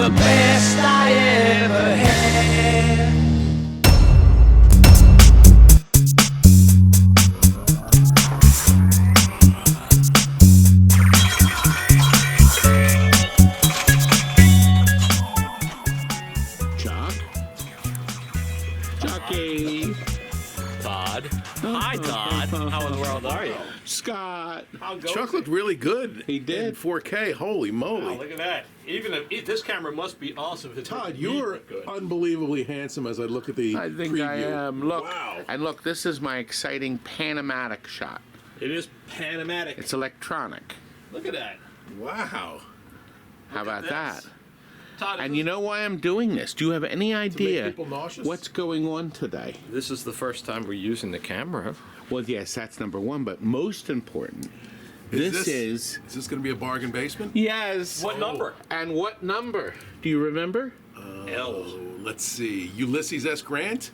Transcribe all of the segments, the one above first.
the best I ever had. Todd. Hi, Todd. How in the world are you? Scott. Chuck looked really good. He did. In 4K. Holy moly. Wow, look at that. Even if this camera must be awesome. If it's Todd, really you're good. unbelievably handsome as I look at the I think preview. I am. Look. Wow. And look, this is my exciting Panamatic shot. It is Panamatic. It's electronic. Look at that. Wow. How about this. that? Todd, And you know why I'm doing this? Do you have any idea people nauseous? what's going on today? This is the first time we're using the camera. Well, yes, that's number one, but most important, this is... Is this going to be a bargain basement? Yes. what number? And what number? Do you remember? L. Let's see. Ulysses S. Grant?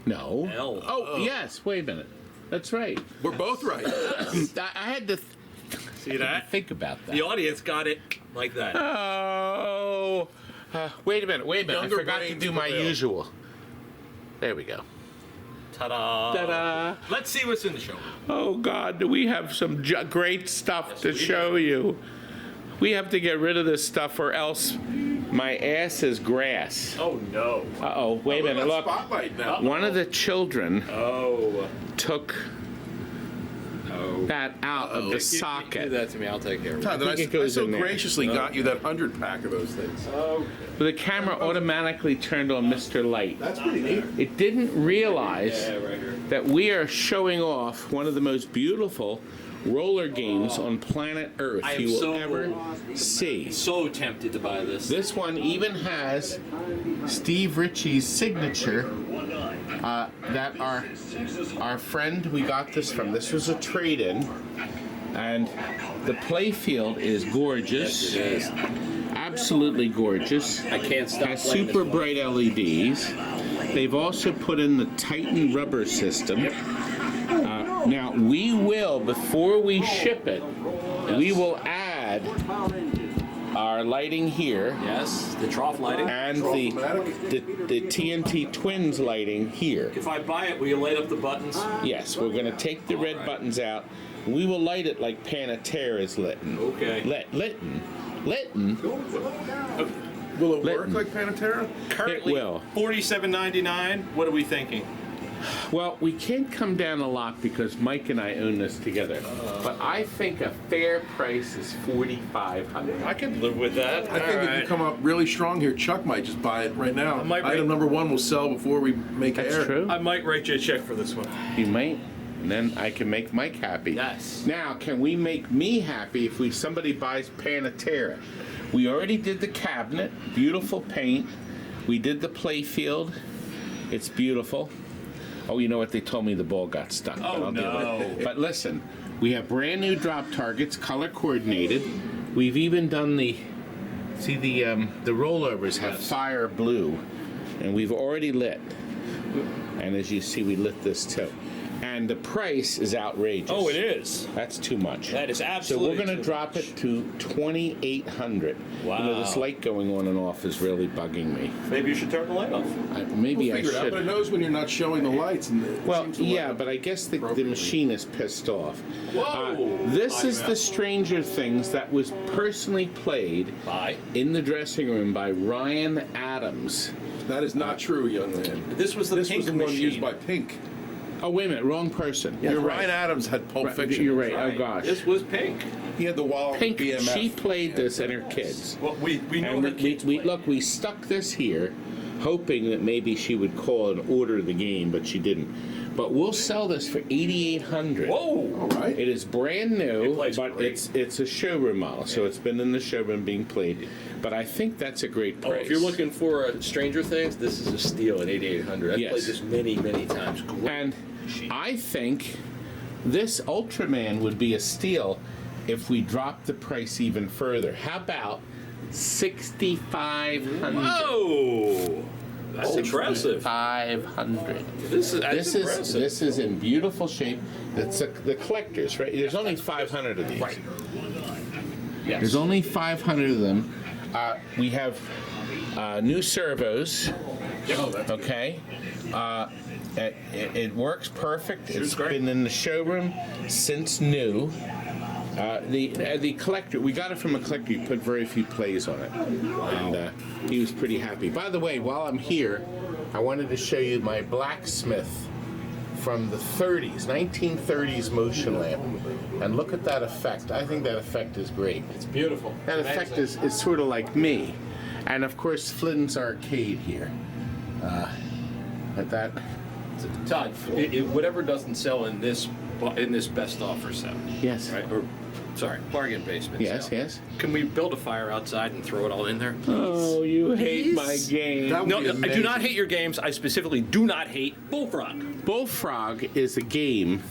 No. L. Oh, yes. Wait a minute. That's right. We're both right. I had to See that? think about that. The audience got it like that. Oh. Wait a minute. Younger I forgot to brains do my prevail. usual. There we go. Ta-da. Ta-da. Let's see what's in the show. Oh, God, do we have some great stuff Yes, to we show you. We have to get rid of this stuff or else my ass is grass. Oh, no. Uh-oh, wait a minute, look. Spotlight now. One of the children Oh. took that out of the Do socket. that to me. I'll take care of it. Todd, think it I goes so in there. graciously got you that 100-pack of those things. The camera automatically turned on Mr. Light. That's pretty neat. It didn't realize right here. that we are showing off one of the most beautiful roller games on planet Earth I am you will so- ever see. So tempted to buy this. This one even has Steve Ritchie's signature that our friend we got this from. This was a trade-in, and the play field is gorgeous. It is. Absolutely gorgeous. I can't stop Has playing this super one. bright LEDs. They've also put in the Titan rubber system. Now we will, before we ship it, we will add our lighting here Yes, the trough lighting. and the TNT Twins lighting here. If I buy it, will you light up the buttons? Yes, we're going to take the red buttons out. We will light it like Panthera is litten. Okay. Litten. Will it work Litton. like Panthera? Currently, It will. $47.99. What are we thinking? Well, we can't come down a lot because Mike and I own this together. But I think a fair price is $4,500. I can live with that. I think if you come up really strong here, Chuck might just buy it right now. might Item wait. number 1 will sell before we make That's air. true. I might write you a check for this one. You might. And then I can make Mike happy. Yes. Now, can we make me happy if somebody buys Panthera? We already did the cabinet, beautiful paint. We did the play field. It's beautiful. Oh, you know what? They told me the ball got stuck. but Oh, I'll deal with no. it. But listen, we have brand new drop targets, color coordinated. We've even done the rollovers have fire blue, and we've already lit. And as you see, we lit this too. And the price is outrageous. Oh, it is. That's too much. That is So absolutely we're going to too drop much. it to $2,800. Wow. You know, this light going on and off is really bugging me. Maybe you should turn the light off. Maybe I Figure it out, but it should. knows when you're not showing the lights. And it Well, seems to yeah, light but I guess the appropriately. machine is pissed off. Whoa! This is the Stranger Things that was personally played Bye. in the dressing room by Ryan Adams. That is not true, young man. This was the This pink was the one machine. used by Pink. Oh, wait a minute, wrong person. Yeah, You're Ryan right. Adams had Pulp Fiction. You're right. Oh, gosh. This was pink. He had the wall Pink, BMF. she played this and her kids. Well, we know And her kids. we stuck this here, hoping that maybe she would call and order the game, but she didn't. But we'll sell this for $8,800. Whoa! All right. It is brand new, It plays but great. it's a showroom model, so it's been in the showroom being played. But I think that's a great Oh, price. if you're looking for Stranger Things, this is a steal at 8,800. I've Yes. played this many, many times. Great And machine. I think this Ultraman would be a steal if we dropped the price even further. How about $6,500? Whoa! That's impressive. 500. This is that's This impressive. is in beautiful shape. It's the collectors, right? There's only 500 of these. Right. There's only 500 of them. We have new servos. Oh, that's good. Okay. It works perfect. It's great. been in the showroom since new. The collector, we got it from a collector. He put very few plays on it, and he was pretty happy. By the way, while I'm here, I wanted to show you my blacksmith from the 30s, 1930s motion lamp, and look at that effect. I think that effect is great. It's beautiful. That effect is sort of like me, and of course Flynn's Arcade here. At that. Todd, whatever doesn't sell in this best offer set, Yes. right? Or sorry, bargain basement. Yes. sale. Yes. Can we build a fire outside and throw it all in there? Oh, you hate Please? my game. That would No, be I do amazing. not hate your games. I specifically do not hate Bullfrog. Bullfrog is a game.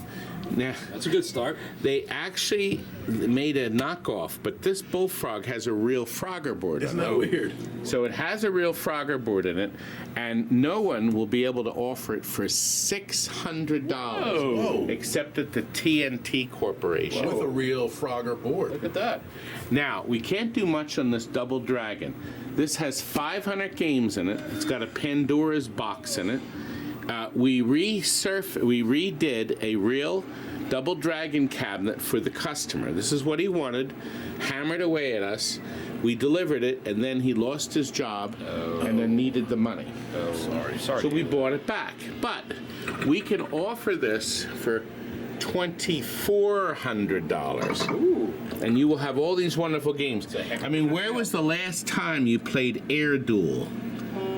Now, That's a good start. they actually made a knockoff, but this Bullfrog has a real Frogger board Isn't on that it. weird? So it has a real Frogger board in it, and no one will be able to offer it for $600 Whoa. except at the TNT Corporation. With a real Frogger board. Look at that. Now, we can't do much on this Double Dragon. This has 500 games in it. It's got a Pandora's box in it. We redid a real Double Dragon cabinet for the customer. This is what he wanted, hammered away at us. We delivered it, and then he lost his job and then needed the money. Sorry. So we bought it back. But we can offer this for $2,400. And you will have all these wonderful games. I mean, where was the last time you played Air Duel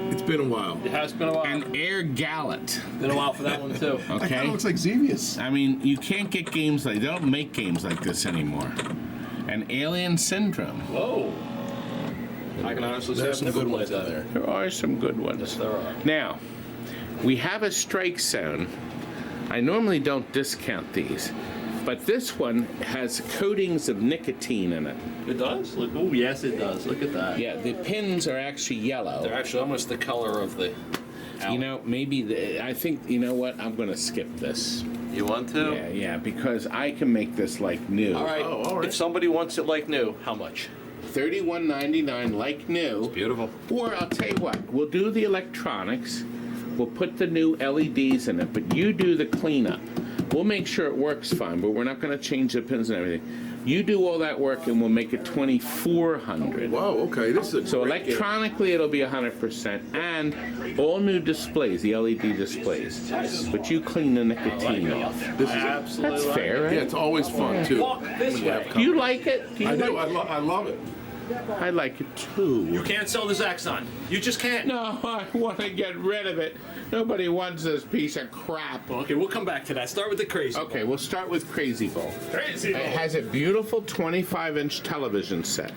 It's been a while. It has been a while. and Air Gallet? Been a while for that one too. I Okay? thought it looks like Xevious. I mean, you can't get games like, they don't make games like this anymore. And Alien Syndrome. Whoa. I can honestly say There's I've some never good played ones in that. there. There are some good ones. Yes, there are. Now, we have a strike zone. I normally don't discount these, but this one has coatings of nicotine in it. It does? Look. Oh, yes, it does. Look at that. Yeah, the pins are actually yellow. They're actually almost the color of the. You know, maybe, I think, you know what, I'm going to skip this. You want to? Yeah, because I can make this like new. All right. Oh, all right. If somebody wants it like new, how much? $31.99 like new. Beautiful. Or I'll tell you what, we'll do the electronics, we'll put the new LEDs in it, but you do the cleanup. We'll make sure it works fine, but we're not going to change the pins and everything. You do all that work and we'll make it $2,400. Whoa, okay, this is a So great game. electronically it'll be 100% and all new displays, the LED displays. But you clean the nicotine off. This is Absolutely. That's like fair, it. right? Yeah, it's always fun too. Walk this when you have way. Do you company. like it? Do you I do. like- I love it. I like it too. You can't sell the Zaxxon. You just can't. No, I want to get rid of it. Nobody wants this piece of crap. Okay, we'll come back to that. Start with the crazy. Okay, we'll start with Crazy Ball. Crazy. It has a beautiful 25-inch television set.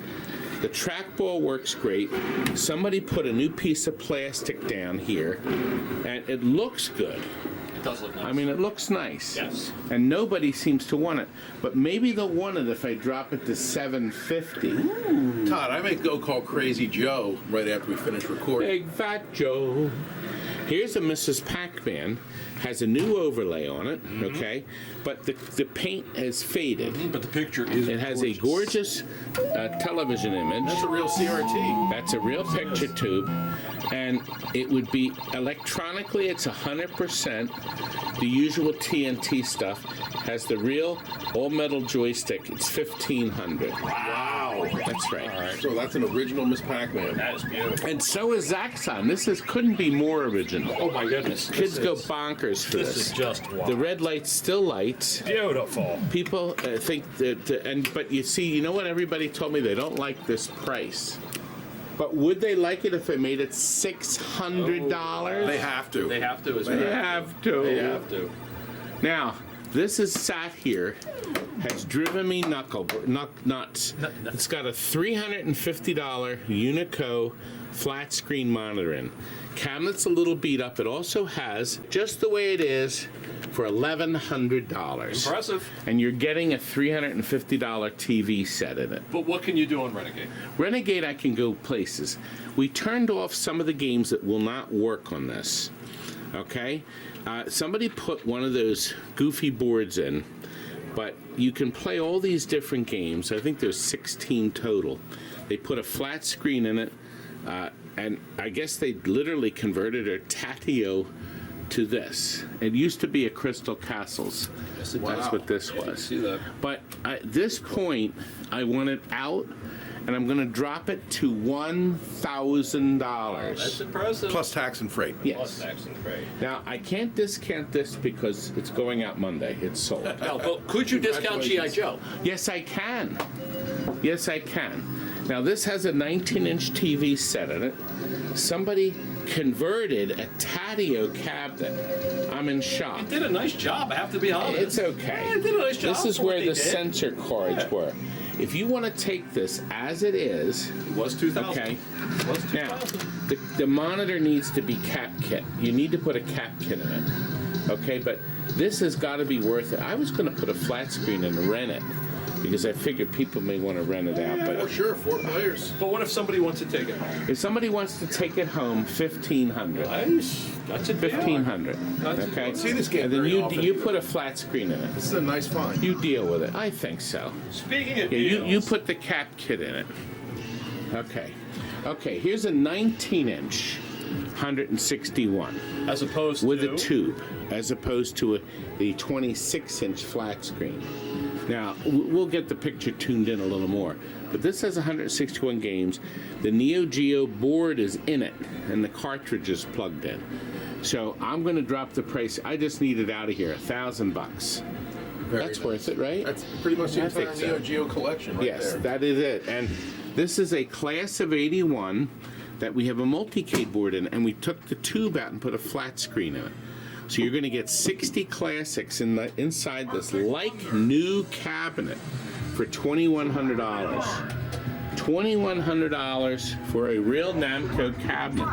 The trackball works great. Somebody put a new piece of plastic down here, and it looks good. It does look nice. I mean, it looks nice. Yes. And nobody seems to want it. But maybe they'll want it if I drop it to $750. Todd, I may go call Crazy Joe right after we finish recording. Big Fat Joe. Here's a Mrs. Pac-Man. Has a new overlay on it, okay? But the paint has faded. but the picture is. It has a gorgeous television image. That's a real CRT. That's a real picture tube. And it would be electronically, it's 100%. The usual TNT stuff has the real all metal joystick. It's $1,500. Wow. That's right. So that's an original Miss Pac-Man. That is beautiful. And so is Zaxxon. This couldn't be more original. Oh my goodness. Kids go bonkers for This this. is just The wild. red light's still lights. Beautiful. People think that, but you see, you know what? Everybody told me they don't like this price. But would they like it if they made it $600? They have to. They have to as well. They have to. They have to. Now, this is sat here, has driven me nuts. It's got a $350 Unico flat screen monitor in. Cabinet's a little beat up. It also has, just the way it is, for $1,100. Impressive. And you're getting a $350 TV set in it. But what can you do on Renegade? Renegade, I can go places. We turned off some of the games that will not work on this. Okay? Somebody put one of those goofy boards in But you can play all these different games. I think there's 16 total. They put a flat screen in it, and I guess they literally converted a Tatio to this. It used to be a Crystal Castles. Yes, it That's does. what this Yeah, I was. see that. But at this point, I want it out, and I'm going to drop it to $1,000. That's impressive. Plus tax and freight. Yes. Plus tax and freight. Now, I can't discount this because it's going out Monday. It's sold. Now, but could you discount G.I. Joe? Yes, I can. Yes, I can. Now, this has a 19-inch TV set in it. Somebody converted a Tatio cabinet. I'm in shock. Did a nice job, I have to be honest. It's okay. Yeah, it did a nice job This is for what where they the did. sensor cards were. If you want to take this as it is, It was 2000. okay. It was Now, 2000. the monitor needs to be cap kit. You need to put a cap kit in it. Okay, but this has got to be worth it. I was going to put a flat screen and rent it because I figured people may want to rent it out. Oh, But sure, 4 players. But what if somebody wants to take it home? if somebody wants to take it home, $1,500. Nice. That's a deal. $1,500. That's a Okay. deal. See this game And then very you often. you put a flat screen in it. This is a nice find. You deal with it. I think so. Speaking of Yeah, deals, you put the cap kit in it. Okay. Okay, here's a 19-inch 161 as opposed with to a tube, as opposed to the 26-inch flat screen. Now, we'll get the picture tuned in a little more, but this has 161 games. The Neo Geo board is in it, and the cartridge is plugged in. So I'm going to drop the price. I just need it out of here, $1,000. Very That's nice. worth it, right? That's pretty much the I entire think so. Neo Geo collection right Yes, there. that is it. And this is a class of 81 that we have a multi-K board in, and we took the tube out and put a flat screen in it. So you're going to get 60 classics inside this like new cabinet for $2,100. $2,100 for a real Namco cabinet.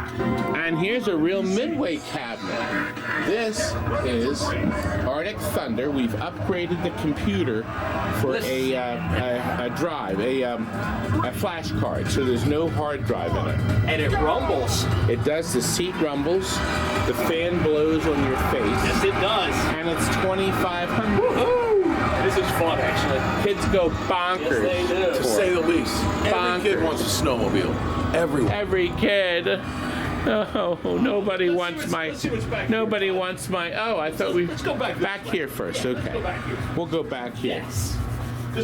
And here's a real Midway cabinet. This is Arctic Thunder. We've upgraded the computer for a drive, a flash card, so there's no hard drive in it. and it rumbles. It does. The seat rumbles, the fan blows on your face, Yes, it does. and it's $2,500. This is fun, actually. Kids go bonkers. Yes, they do. for To say it. the least. Bonkers. Every kid wants a snowmobile. Everyone. Every kid. Oh, nobody Let's wants see my. let's see what's back Nobody here. wants my. Oh, I thought we. Let's go back this Back way. here first. Okay. Go back here. We'll go back here. Yes.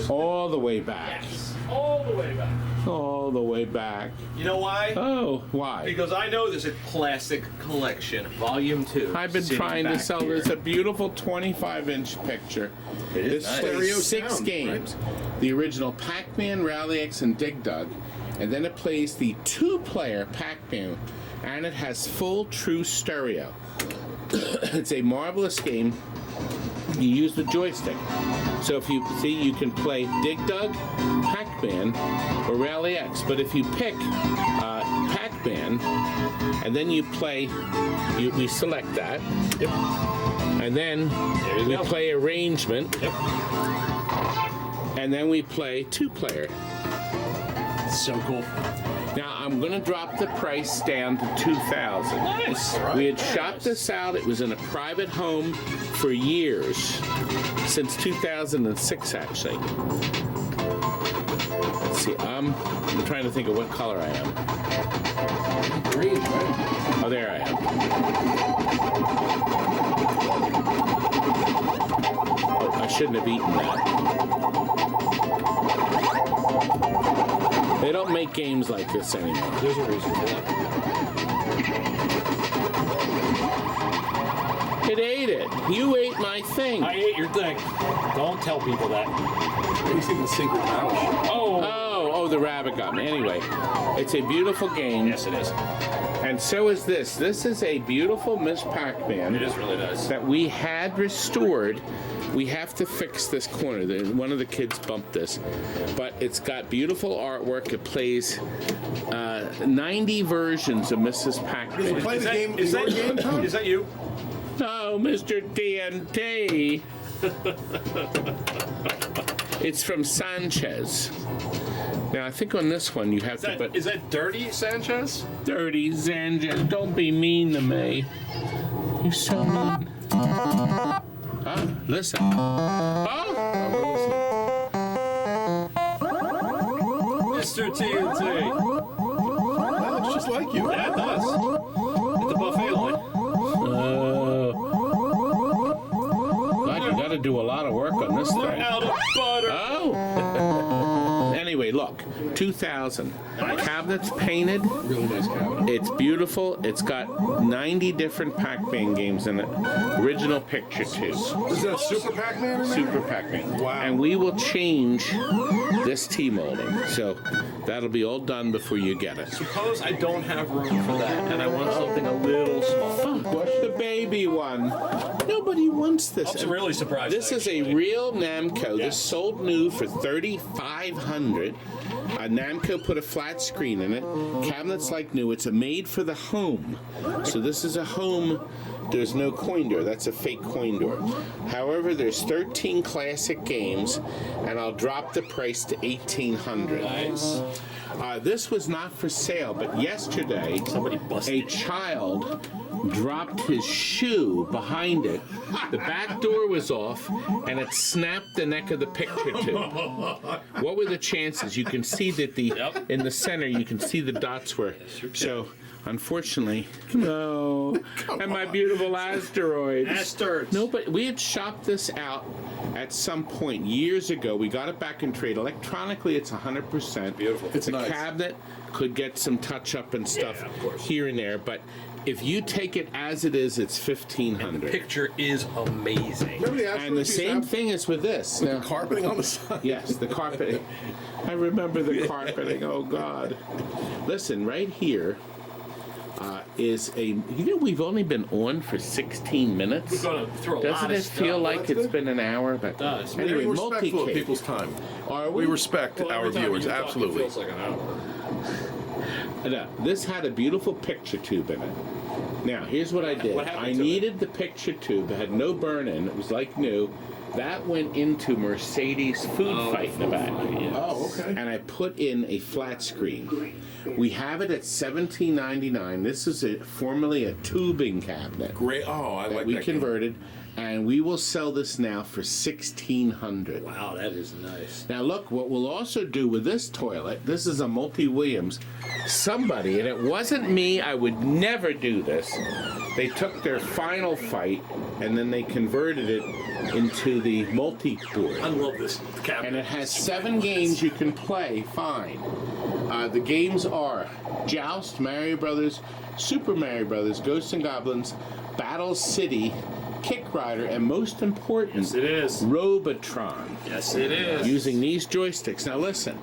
All the way back. Yes. All the way back. All the way back. You know why? Oh, why? Because I know there's a classic collection, volume 2. I've been sitting trying to back sell here. this a beautiful 25-inch picture. It is This nice. plays Stereo 6 sound, games. The original Pac-Man, Rally X, and Dig Dug. And then it plays the 2-player Pac-Man. And it has full true stereo. It's a marvelous game. You use the joystick. So if you see, you can play Dig Dug, Pac-Man, or Rally X. But if you pick Pac-Man, and then you play, we select that. Yep. And then There you we go. play arrangement. Yep. And then we play 2-player. So cool. Now I'm going to drop the price down to $2,000. Nice. We had shot this out. It was in a private home for years, since 2006 actually. Let's see. I'm trying to think of what color I am. Green, right? Oh, there I am. Oh, I shouldn't have eaten that. They don't make games like this anymore. There's a reason for that. It ate it. You ate my thing. I ate your thing. Don't tell people that. You see the secret pouch. Oh, the rabbit got me. Anyway, it's a beautiful game. Yes, it is. And so is this. This is a beautiful Miss Pac-Man. It is really nice. That we had restored. We have to fix this corner. One of the kids bumped this. But it's got beautiful artwork. It plays 90 versions of Mrs. Pac-Man. Play Is the that, game. is, your that, game, Todd? is that you? Oh, Mr. TNT. It's from Sanchez. Now, I think on this one you have to put Is that Dirty Sanchez? dirty Sanchez. Don't be mean to me. You're so mean. Listen. Oh! Mr. TNT. That looks just like you. Yeah, it does. At the buffet line. God, you got to do a lot of work on this We're thing. out of butter. Oh! Anyway, look, 2,000. Cabinets painted. Really nice cabinet. It's beautiful. It's got 90 different Pac-Man games in it. Original picture tube. Is that Super Pac-Man in there? Super Pac-Man. Wow. And we will change this T-molding. So that'll be all done before you get it. Suppose I don't have room for that, and I want something a little small. What's the baby one? Nobody wants this. I'm really surprised. This is a real Namco. This sold new for $3,500. Namco put a flat screen in it. Cabinets like new. It's a made for the home. So this is a home. There's no coin door. That's a fake coin door. However, there's 13 classic games, and I'll drop the price to $1,800. Nice. This was not for sale, but yesterday, Somebody busted a child dropped his shoe behind it. The back door was off, and it snapped the neck of the picture tube. What were the chances? You can see that in the center, you can see the dots were. So, unfortunately, no. And my beautiful asteroids. Asteroids. No, but we had shopped this out at some point years ago. We got it back in trade. Electronically, it's 100%. Beautiful. It's the nice. cabinet could get some touch up and stuff Yeah, of course. here and there, but if you take it as it is, it's $1,500. Picture is amazing. Remember the And the same thing is with this. The carpeting on the side. Yes, the carpeting. I remember the carpeting. Oh God! Listen, right here is a. You know, we've only been on for 16 minutes. We're going through a lot Doesn't of it feel stuff. like That's it's good. been an hour? But does. We're anyway, respectful of multi-cake. people's time. Are We respect Well, our every time viewers, you talk, absolutely. It feels like an hour. This had a beautiful picture tube in it. Now, here's what I did. What happened I to needed the picture tube. It had no burn in. It was like new. That went into Mercedes food fight in the back. Oh, okay. And I put in a flat screen. We have it at $17.99. This is formerly a tubing cabinet Great. Oh, I that like we that. converted, and we will sell this now for $1,600. Wow, that is nice. Now look, what we'll also do with this toilet, this is a multi-Williams, somebody, and it wasn't me, I would never do this, they took their final fight and then they converted it into the multi-board. I love this cabinet. And it has 7 games you can play fine. The games are Joust, Mario Brothers, Super Mario Brothers, Ghosts and Goblins, Battle City, Kick Rider, and most important, Yes, it is. Robotron. Yes, it is. Using these joysticks. Now listen,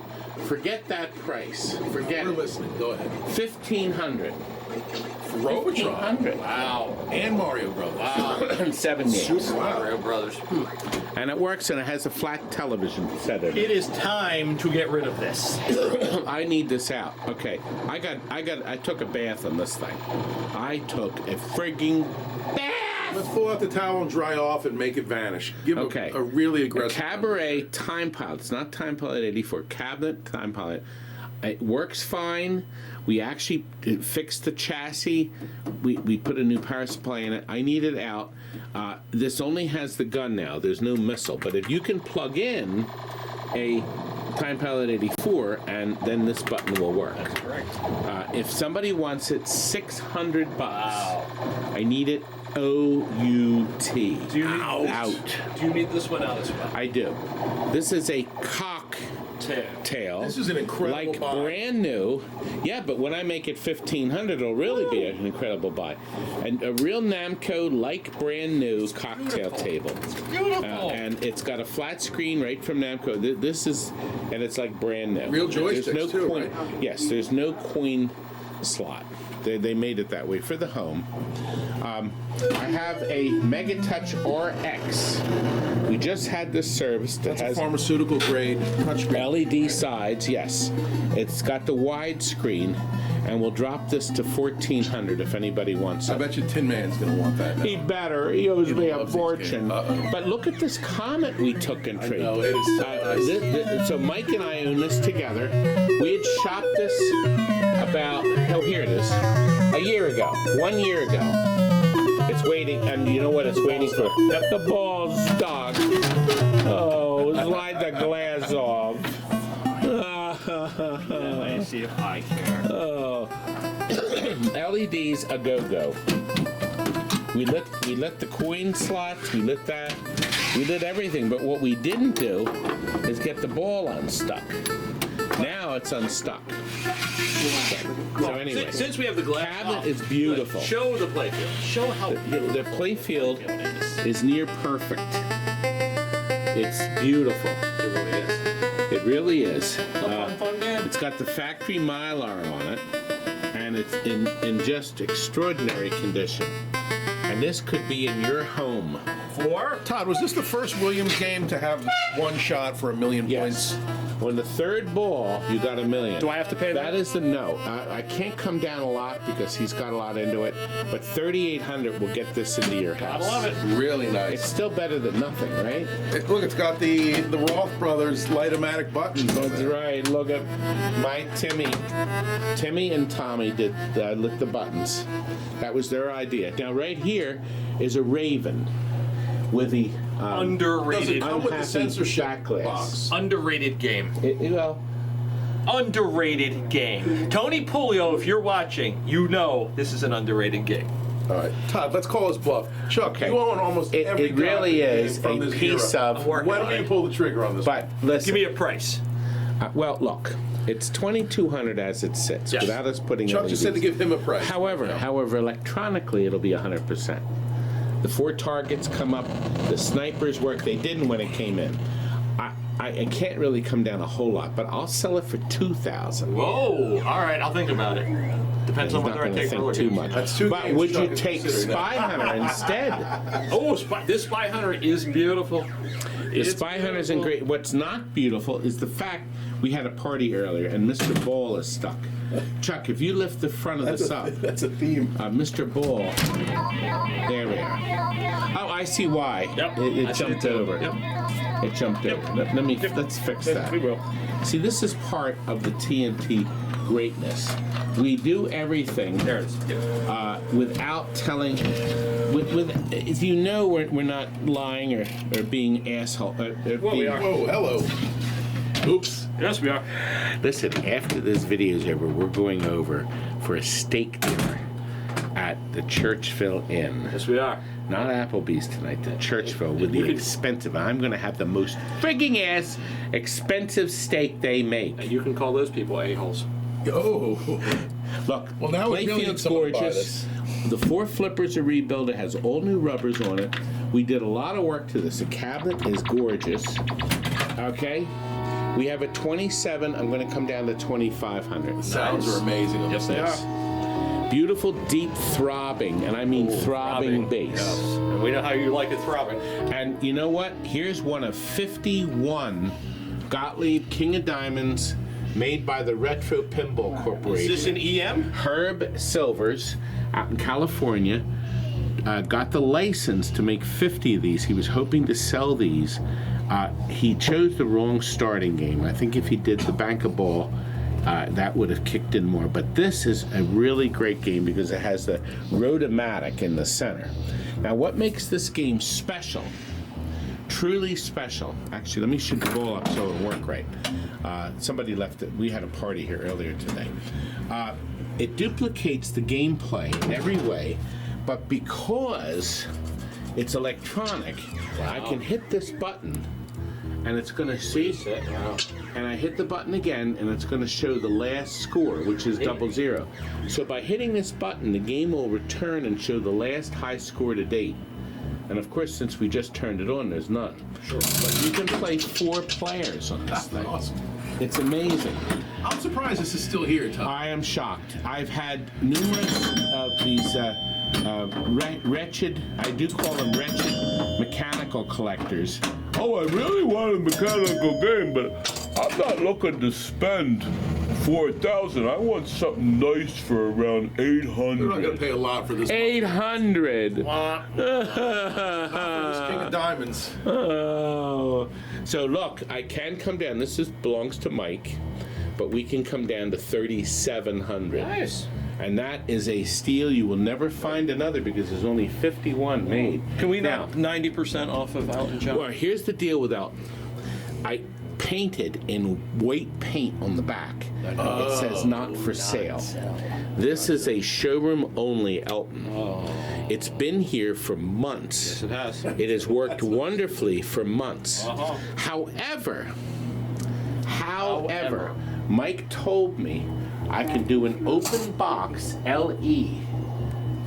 forget that price. Forget We're it. listening. Go ahead. $1,500. Robotron. $1,500. Wow. And Mario Brothers. 7 games. Mario Brothers. And it works, and it has a flat television set in it. It is time to get rid of this. I need this out. Okay, I took a bath on this thing. I took a frigging bath. Let's pull out the towel and dry off and make it vanish. Give Okay. a really A aggressive. Cabaret Time Pilot. It's not Time Pilot 84. Cabinet Time Pilot. It works fine. We actually fixed the chassis. We put a new power supply in it. I need it out. This only has the gun now. There's no missile. But if you can plug in a Time Pilot 84, and then this button will work. That's correct. If somebody wants it, $600. Wow. I need it O-U-T. Do you need Out. Do you need this one out as well? I do. This is a cocktail. This is an incredible like buy. brand new. Yeah, but when I make it $1,500, it'll really be an incredible buy. And a real Namco like brand new cocktail table. Beautiful. And it's got a flat screen right from Namco. This is, and it's like brand new. Real There's joysticks, no too, coin. right? Yes, there's no coin slot. They made it that way for the home. I have a Mega Touch RX. We just had this serviced. It has Pharmaceutical grade touchscreen. LED sides, yes. It's got the wide screen, and we'll drop this to $1,400 if anybody wants I it. bet you Tin Man's gonna want that. Now. He better. He owes me a loves these fortune. games. Uh-oh. But look at this Comet we took in trade. know, it is so nice. So Mike and I own this together. We had shopped this about, oh, here it is, a year ago, 1 year ago. It it's waiting, and you know what it's waiting for? The ball's stuck. Oh, slide the glass off. Let me see if I care. Oh. LEDs a go-go. We lit the coin slots, we lit that, we lit everything, but what we didn't do is get the ball unstuck. Now it's unstuck. So anyway, Since we have the glass cabinet off, is beautiful. Show the playfield. Show how The playfield is near perfect. It's beautiful. it really is. It really is. Fun game. It's got the factory Mylar on it, and it's in just extraordinary condition. And this could be in your home. Todd, was this the first Williams game to have one shot for 1,000,000 Yes. points? On the third ball, you got 1,000,000. Do I have to pay that? That is the no. I can't come down a lot because he's got a lot into it, but 3,800 will get this into your house. I love it. Really It's nice. still better than nothing, right? Look, it's got the Roth Brothers Light-O-Matic buttons on That's there. right. Look at my Timmy and Tommy did lit the buttons. That was their idea. Now right here is a Raven with the Underrated. Come with the unhappy censorship back glass. box. Underrated game. Well, Underrated game. Tony Pulio, if you're watching, you know this is an underrated game. All right, Todd, let's call his bluff. Chuck, Okay. you own almost every it really goddamn is game from a this piece era. of. working When on will you it. pull the trigger on this? But listen. Give me a price. Well, look, it's 2,200 as it sits Yes. without us putting. Chuck just said to LEDs. give him a price. However, electronically it'll be 100%. The 4 targets come up. The snipers work. They didn't when it came in. I can't really come down a whole lot, but I'll sell it for 2,000. Whoa. All right, I'll think about it. Depends He's on not whether I going to take think Rollergames. too much. That's two But games would you Chuck is take considering Spy Hunter instead? Oh, this Spy Hunter is beautiful. The Spy Hunter's in great. What's not beautiful is the fact we had a party earlier and Mr. Ball is stuck. Chuck, if you lift the front of this up, That's a theme. Mr. Ball. There we are. Oh, I see why. Yep. It I see jumped it too. over. Yep. It jumped over. Let's fix that. We will. See, this is part of the TNT greatness. We do everything There it is. without telling. If you know we're not lying or being asshole. Well, we are. Whoa, hello. Oops. Yes, we are. Listen, after this video is over, we're going over for a steak dinner at the Churchville Inn. Yes, we are. Not Applebee's tonight, the Churchville with the You can- expensive. I'm going to have the most frigging ass expensive steak they make. And you can call those people a-holes. Oh. Look, Well, now with millions, Playfield's someone will buy gorgeous. The 4 flippers are rebuilt. It has all new rubbers on it. We did a lot of work to this. The cabinet is gorgeous. Okay? We have a 27. I'm going to come down to 2,500. Sounds are amazing. Yes, they Yes. are. Beautiful, deep throbbing, and I mean throbbing bass. Yes. And we know how you like it throbbing. And you know what? Here's one of 51 Gottlieb King of Diamonds made by the Retro Pinball Corporation. Is this an EM? Herb Silvers out in California got the license to make 50 of these. He was hoping to sell these. He chose the wrong starting game. I think if he did the bank of ball, that would have kicked in more. But this is a really great game because it has the Rotomatic in the center. Now, what makes this game special, truly special, actually, let me shoot the ball up so it'll work right. Somebody left it. We had a party here earlier today. It duplicates the gameplay in every way, but because it's electronic, I can hit this button and it's going to see it. And I hit the button again, and it's going to show the last score, which is 00. So by hitting this button, the game will return and show the last high score to date. And of course, since we just turned it on, there's none. Sure. But you can play 4 players on this thing. Awesome. It's amazing. I'm surprised this is still here, Tom. I am shocked. I've had numerous of these wretched, I do call them wretched, mechanical collectors. Oh, I really want a mechanical game, but I'm not looking to spend $4,000. I want something nice for around $800. You're not going to pay a lot for this. 800. Not for this King of Diamonds. Oh. So look, I can come down. This belongs to Mike. but we can come down to $3,700. Nice. And that is a steal. You will never find another because there's only 51 made. Can we now knock 90% off of Elton John? Well, here's the deal with Elton. I painted in white paint on the back. It says not for sale. This is a showroom only Elton. It's been here for months. Yes, it has. It has worked wonderfully for months. However, Mike told me I can do an open box LE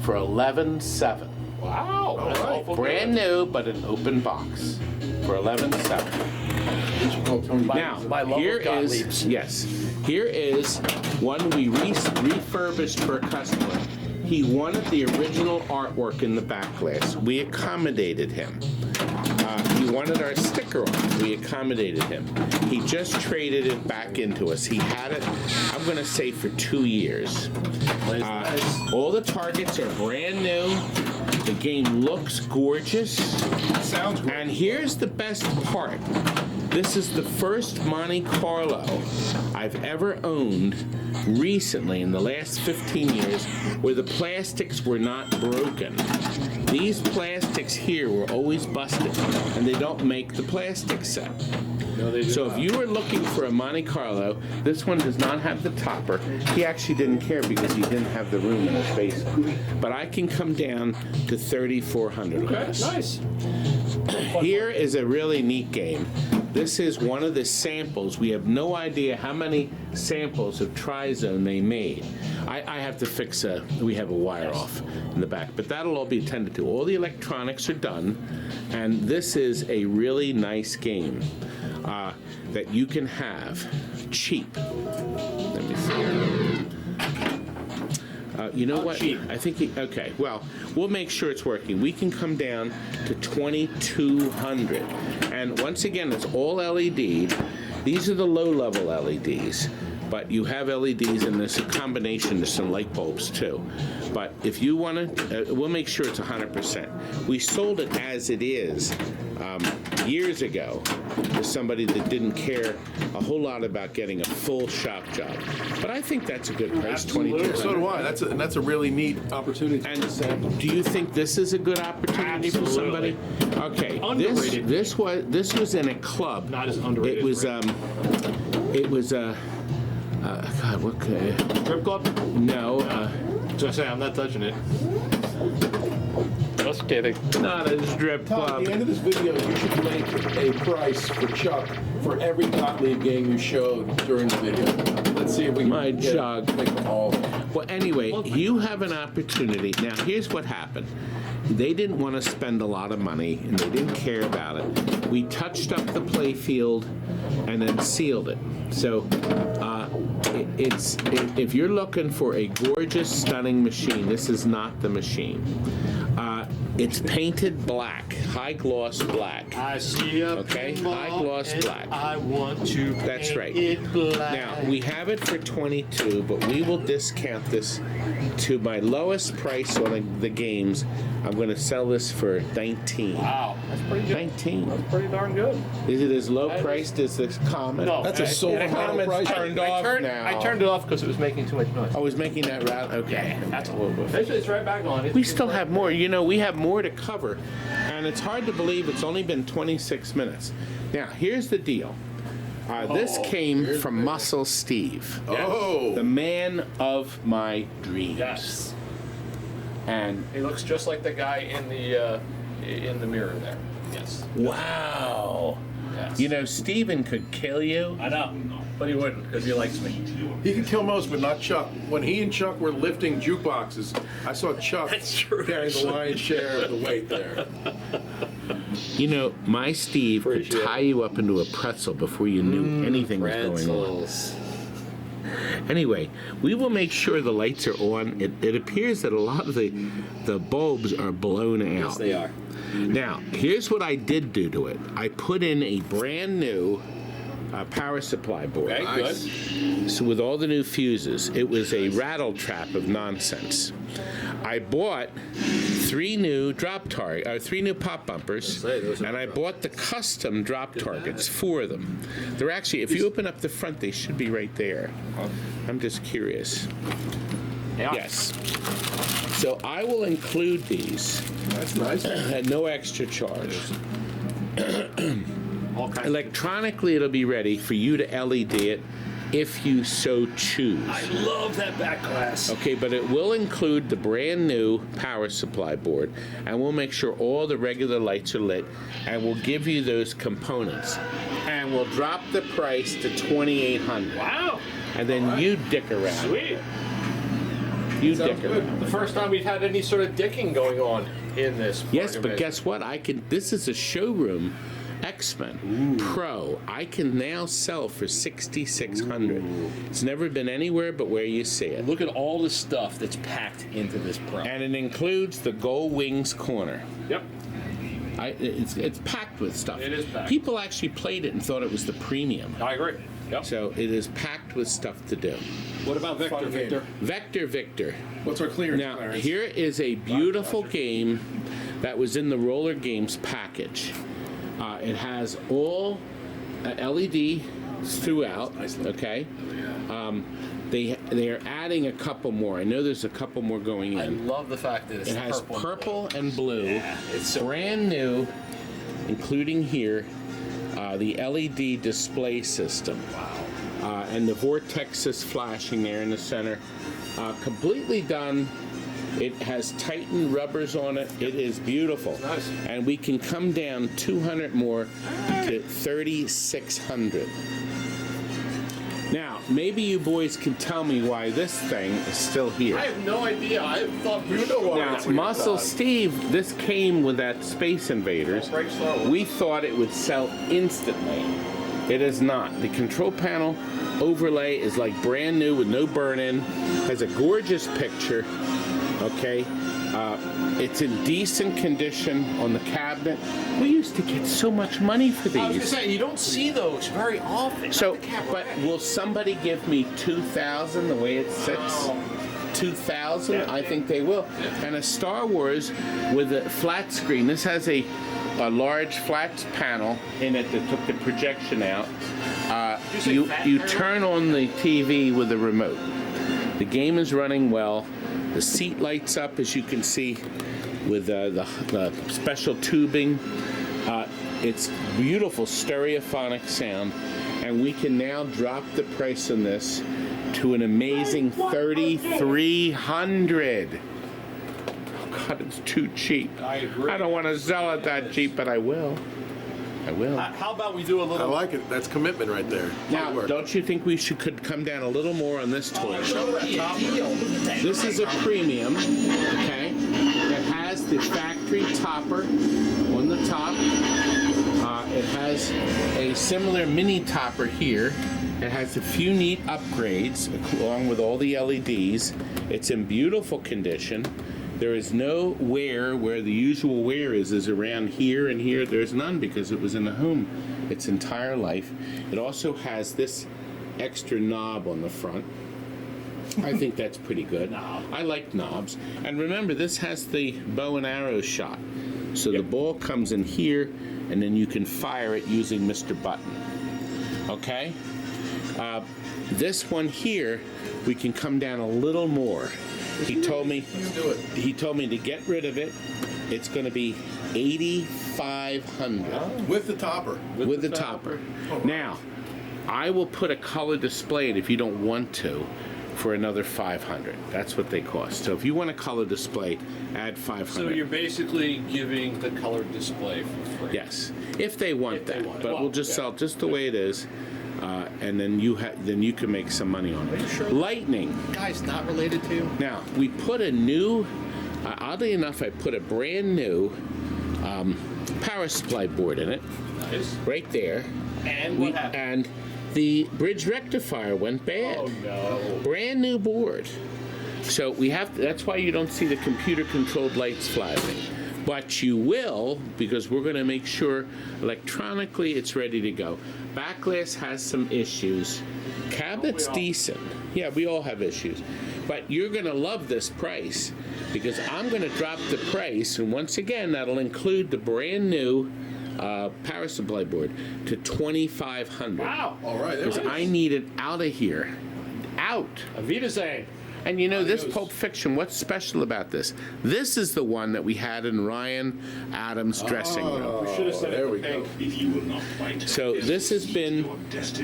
for $11,700. Wow. That's awful Brand new, but an open box for $11,700. Now, my love here of Gottlieb's. is yes. Here is one we refurbished for a customer. He wanted the original artwork in the back glass. We accommodated him. He wanted our sticker on it. We accommodated him. He just traded it back into us. He had it, I'm going to say, for 2 years. All the targets are brand new. The game looks gorgeous. Sounds great. And here's the best part. This is the first Monte Carlo I've ever owned recently in the last 15 years where the plastics were not broken. These plastics here were always busted, and they don't make the plastic set. No, they do So not. if you were looking for a Monte Carlo, this one does not have the topper. He actually didn't care because he didn't have the room in his basement. But I can come down to $3,400 on Okay, this. nice. Here is a really neat game. This is one of the samples. We have no idea how many samples of Trizone they made. I have to fix we have a wire off in the back, but that'll all be attended to. All the electronics are done, and this is a really nice game that you can have cheap. Let me see. You know what? cheap. I think okay. Well, we'll make sure it's working. We can come down to 2,200, and once again, it's all LED. These are the low-level LEDs, but you have LEDs, and there's a combination. There's some light bulbs too. But if you want to, we'll make sure it's 100%. We sold it as it is years ago to somebody that didn't care a whole lot about getting a full shop job. But I think that's a good price, $2,200. So do I. That's a really neat opportunity. And do you think this is a good opportunity for somebody? Okay, Underrated. this was in a club. Not as underrated. It was God, what? Strip club? No, So I say I'm not touching it. Just kidding. not a strip Todd, at club. the end of this video, you should make a price for Chuck for every Gottlieb game you showed during the video. Let's see if we can My get Chuck. make them all. Well, anyway, you have an opportunity. Now, here's what happened. They didn't want to spend a lot of money, and they didn't care about it. We touched up the play field and then sealed it. So, if you're looking for a gorgeous, stunning machine, this is not the machine. It's painted black, high gloss black. I see a Okay, pinball high gloss and black. I want to That's paint right. it black. Now, we have it for 22, but we will discount this to my lowest price on the games. I'm going to sell this for 19. Wow, that's pretty good. 19. That's pretty darn good. Is it as low priced as this comment? No, That's a silver medal Comment's price. turned off now. I turned it off because it was making too much noise. I was making that route. Okay. That's a little bit. It's right back on. We still have more. You know, we have more to cover. And it's hard to believe it's only been 26 minutes. Now, here's the deal. This came from Muscle Steve, Oh, the man of my dreams. Yes. And He looks just like the guy in the mirror there. Yes. wow. Yes. You know, Steven could kill you. I know, but he wouldn't because he likes me. he can kill most, but not Chuck. When he and Chuck were lifting jukeboxes, I saw Chuck That's true, carrying the lion's share of the weight there. You know, my Steve could Appreciate it. tie you up into a pretzel before you knew anything was going on. Anyway, we will make sure the lights are on. It appears that a lot of the bulbs are blown out. Yes, they are. Now, here's what I did do to it. I put in a brand new power supply board. Okay, Nice. good. So with all the new fuses, it was a rattle trap of nonsense. I bought 3 new three new pop bumpers, and I bought the custom drop targets, 4 of them. They're actually, if you open up the front, they should be right there. I'm just curious. Yeah. Yes. So I will include these That's nice. at no extra charge. All kinds Electronically, it'll be ready for you to LED it if you so choose. I love that back glass. Okay, but it will include the brand new power supply board, and we'll make sure all the regular lights are lit, and we'll give you those components. And we'll drop the price to $2,800. Wow. And then you dick around. Sweet. You Sounds dick good. around. The first time we've had any sort of dicking going on in this. Yes, but bargain guess what? This is a showroom X-Men Pro. I can now sell for $6,600. It's never been anywhere but where you see it. Look at all the stuff that's packed into this Pro. And it includes the Gold Wings corner. Yep. It's packed with stuff. It is packed. People actually played it and thought it was the premium. I agree. Yep. So it is packed with stuff to do. What about Vector, Fun game. Victor? Victor. What's our clearance? Now, Clarence? here is a beautiful game that was in the Rollergames package. It has all LED throughout, okay? They are adding a couple more. I know there's a couple more going I in. love the fact that it's It has purple. purple and blue. It's so Brand new, including here, the LED display system. Wow. And the vortex is flashing there in the center. Completely done. It has Titan rubbers on it. It is beautiful. Nice. And we can come down 200 more to 3,600. Now, maybe you boys can tell me why this thing is still here. I have no idea. I thought You know why Now, it's here, Muscle Todd. Steve, this came with that Space Invaders. Break slow. We thought it would sell instantly. It is not. The control panel overlay is like brand new with no burn-in. Has a gorgeous picture. Okay. It's in decent condition on the cabinet. We used to get so much money for I was gonna these. say, you don't see those very often. So, Not the cabaret. but will somebody give me 2,000 the way it sits? 2,000? I think they will. And a Star Wars with a flat screen. This has a large flat panel in it that took the projection out. You turn on the TV with a remote. The game is running well. The seat lights up, as you can see, with the special tubing. It's beautiful stereophonic sound, and we can now drop the price on this to an amazing $3,300. Oh God, it's too cheap. I agree. I don't want to sell it that cheap, but I will. I will. How about we do a I little? like it. That's commitment right there. Now, Hard work. don't you think we could come down a little more on this toy? Show that top. This is a premium, okay? It has the factory topper on the top. It has a similar mini topper here. It has a few neat upgrades along with all the LEDs. It's in beautiful condition. There is no wear where the usual wear is around here and here. There's none because it was in the home its entire life. It also has this extra knob on the front. I think that's pretty good. I like knobs. And remember, this has the bow and arrow shot. So the ball comes in here, and then you can fire it using Mr. Button. Okay? This one here, we can come down a little more. He told me to get rid of it. It's going to be $8,500 With the topper. with the topper. Now, I will put a color display in if you don't want to for another $500. That's what they cost. So if you want a color display, add $500. So you're basically giving the color display for free. Yes, if they want If they that. want it. But Well, we'll just yeah. sell it just the way it is, and then you can make some money on it. Lightning. Guy's not related to. Now, we put a new, oddly enough, I put a brand new power supply board in it, Nice. right there. And what happened? And the bridge rectifier went bad. Oh no. Brand new board. So that's why you don't see the computer controlled lights flashing. But you will, because we're going to make sure electronically it's ready to go. Back glass has some issues. cabinet's decent. Yeah, we all have issues. But you're going to love this price because I'm going to drop the price, and once again, that'll include the brand new power supply board to $2,500. Wow. All right. Because I need it out of here. Out. Auf Wiedersehen. And you know, this Pulp Fiction, what's special about this? This is the one that we had in Ryan Adams' dressing room. We should have said there it we for go. pink. So this has been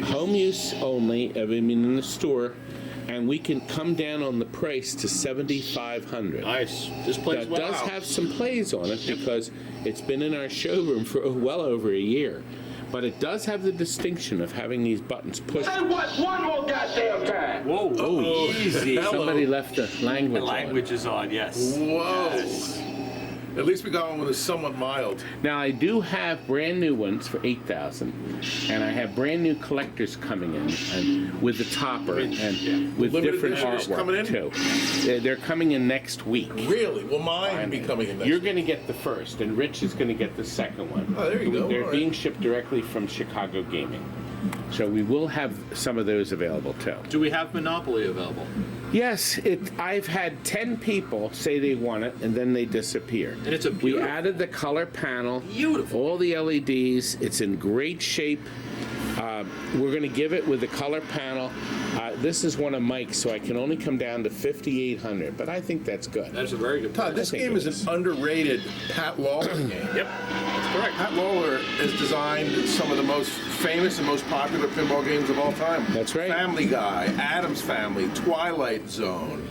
home use only, I mean in the store, and we can come down on the price to $7,500. Nice. This plays That well. does have some plays on it because it's been in our showroom for well over a year. But it does have the distinction of having these buttons pushed. Say what one more goddamn time. Whoa. Oh, easy. Somebody left the language The language is on, yes. Whoa. Yes. At least we got one that is somewhat mild. Now I do have brand new ones for $8,000, and I have brand new collectors coming in, and with the topper and with Limited different editions coming in? artwork too. They're coming in next week. Really? Will mine be coming in next You're week? going to get the first, and Rich is going to get the second one. Oh, there you go. They're All right. being shipped directly from Chicago Gaming, so we will have some of those available too. Do we have Monopoly available? Yes, I've had 10 people say they want it, and then they disappear. And it's a We beautiful- added the color panel. Beautiful. All the LEDs. It's in great shape. We're going to give it with the color panel. This is one of Mike's, so I can only come down to $5,800, but I think that's good. That's a very good Todd, price. this think game it is an underrated Pat Lawler game. Yep. That's correct. Pat Lawler has designed some of the most famous and most popular pinball games of all time. That's right. Family Guy, Addams Family, Twilight Zone.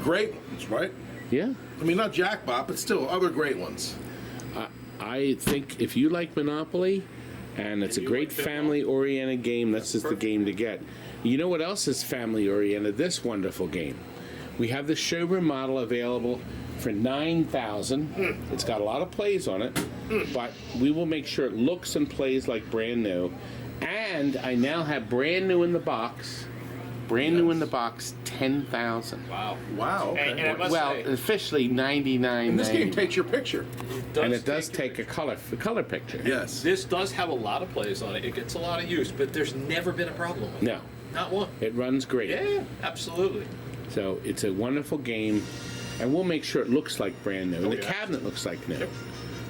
Great ones, right? Yeah. I mean, not Jackpot, but still other great ones. I think if you like Monopoly, and it's a great family-oriented game, this is the game to get. You know what else is family-oriented? This wonderful game. We have the showroom model available for $9,000. It's got a lot of plays on it, but we will make sure it looks and plays like brand new. And I now have brand new in the box. Brand new in the box, $10,000. Wow. Wow. Okay. And I must Well, say, officially $99.90. And this game takes your picture. And it does take a color picture. Yes. This does have a lot of plays on it. It gets a lot of use, but there's never been a problem with it. No, Not one. it runs great. Yeah, absolutely. So it's a wonderful game, and we'll make sure it looks like brand new. And the yeah. cabinet looks like new.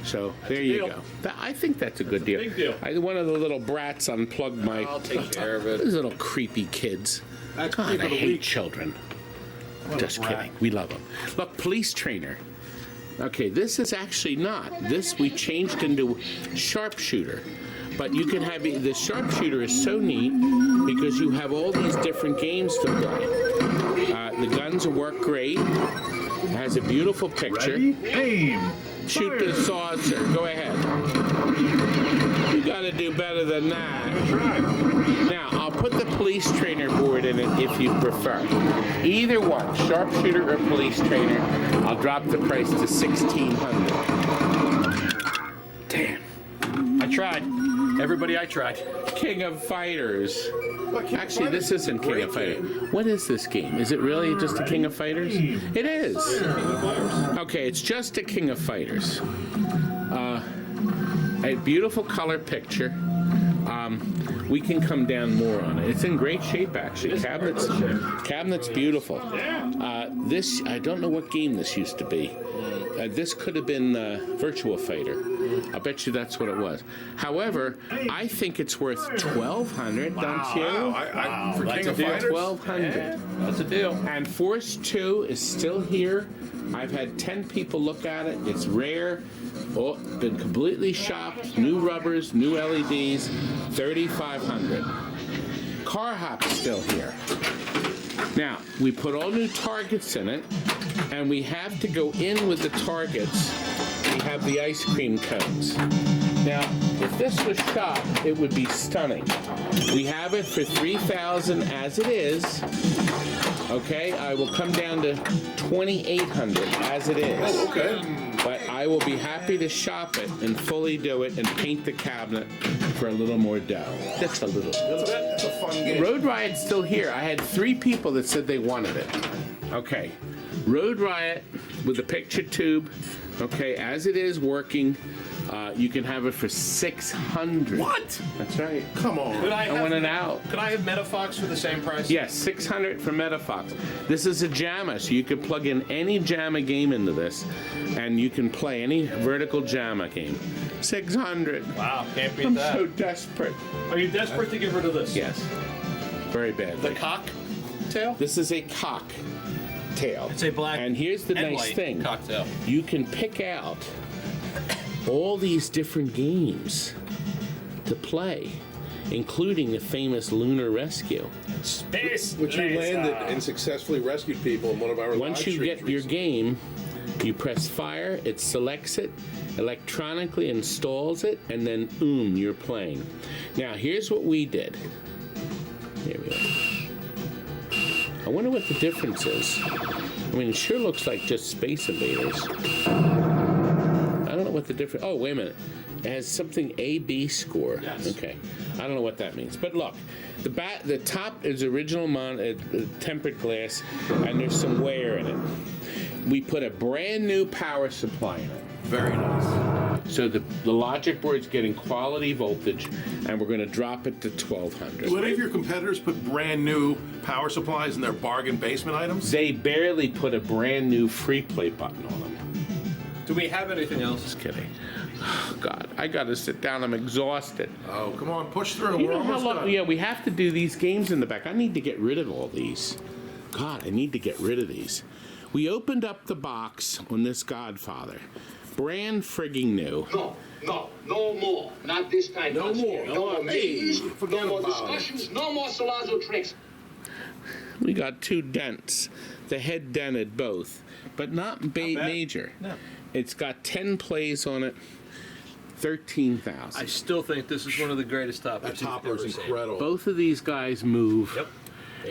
So there a you deal. go. I think that's a good deal. big deal. One of the little brats unplugged my. I'll take care of it. Those little creepy kids. That's God, creep I of the hate week. children. What a Just brat. kidding. We love them. Look, police trainer. Okay, this is actually not. This we changed into sharpshooter. But you can have the sharpshooter is so neat because you have all these different games to play. The guns work great. It has a beautiful picture. Aim. Shoot the saucer. Go ahead. You got to do better than that. Now, I'll put the police trainer board in it if you prefer. Either one, sharpshooter or police trainer, I'll drop the price to $1,600. Damn. I tried. Everybody, I tried. King of Fighters. Look, King of Actually, this Fighters is a isn't King great of Fighters. game. What is this game? Is it really just a King of Fighters? It is. Okay, it's just a King of Fighters. A beautiful color picture. We can come down more on it. It's in great shape, actually. Cabinet's beautiful. This, I don't know what game this used to be. This could have been Virtua Fighter. I bet you that's what it was. However, I think it's worth $1,200, don't you? Wow. For That's King a of deal. Fighters? $1,200. That's a deal. And Force 2 is still here. I've had 10 people look at it. It's rare. Oh, been completely shopped. New rubbers, new LEDs. $3,500. Car Hop's still here. Now, we put all new targets in it, and we have to go in with the targets. We have the ice cream cones. Now, if this was shot, it would be stunning. We have it for $3,000 as it is. Okay, I will come down to $2,800 as it is. Oh, okay. But I will be happy to shop it and fully do it and paint the cabinet for a little more dough. Just a little. That's a fun game. Road Riot's still here. I had 3 people that said they wanted it. Okay. Road Riot with the picture tube, okay, as it is working. You can have it for 600. What? That's right. Come on. Could I I want it out. Could I have Metafox for the same price? Yes, 600 for Metafox. This is a JAMA, so you can plug in any JAMA game into this, and you can play any vertical JAMA game. 600. Wow, can't beat I'm that. so desperate. Are you desperate to get rid of this? Yes, very The badly. cocktail? This is a cocktail. It's a black And here's the and nice white thing. cocktail. You can pick out all these different games to play, including the famous Lunar Rescue. Space Which you laser. landed and successfully rescued people in one of our Once live you streams get your recently. game, you press fire, it selects it, electronically installs it, and then you're playing. Now, here's what we did. Here we are. I wonder what the difference is. I mean, it sure looks like just Space Invaders. I don't know what the difference. Oh, wait a minute. It has something A-B score. Yes. Okay. I don't know what that means. But look, the top is original tempered glass, and there's some wear in it. We put a brand new power supply in it. Very nice. So the logic board's getting quality voltage, and we're going to drop it to 1200. Do any of your competitors put brand new power supplies in their bargain basement items? They barely put a brand new free play button on them. Do we have anything else? Just kidding. Oh, God, I got to sit down. I'm exhausted. Oh, come on, push through. You We're know how almost long? done. Yeah, we have to do these games in the back. I need to get rid of all these. God, I need to get rid of these. We opened up the box on this Godfather. Brand frigging new. No more. Not this time. No more. No more meetings, forget no more about discussions, no more Salazzo tricks. We got 2 dents. The head dented both, but not major. No. It's got 10 plays on it, 13,000. I still think this is one of the greatest toppers That you've topper is ever seen. incredible. Both of these guys move. Yep.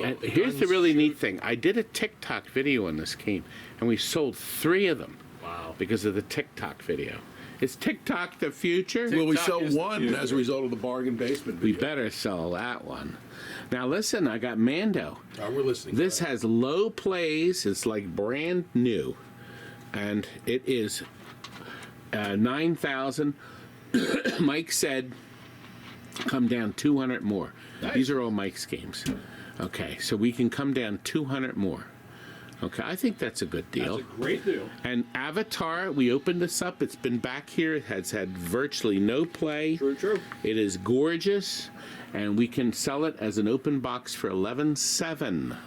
And here's the really neat thing. I did a TikTok video on this game, and we sold 3 of them. Wow. Because of the TikTok video. Is TikTok the future? Will we TikTok sell is the one future. as a result of the bargain basement We video? better sell that one. Now listen, I got Mando. We're listening. This has low plays. It's like brand new. And it is 9,000. Mike said, come down 200 more. These are all Mike's games. Okay, so we can come down 200 more. Okay, I think that's a good deal. That's a great deal. And Avatar, we opened this up. It's been back here. It has had virtually no play. True. It is gorgeous, and we can sell it as an open box for 11,700.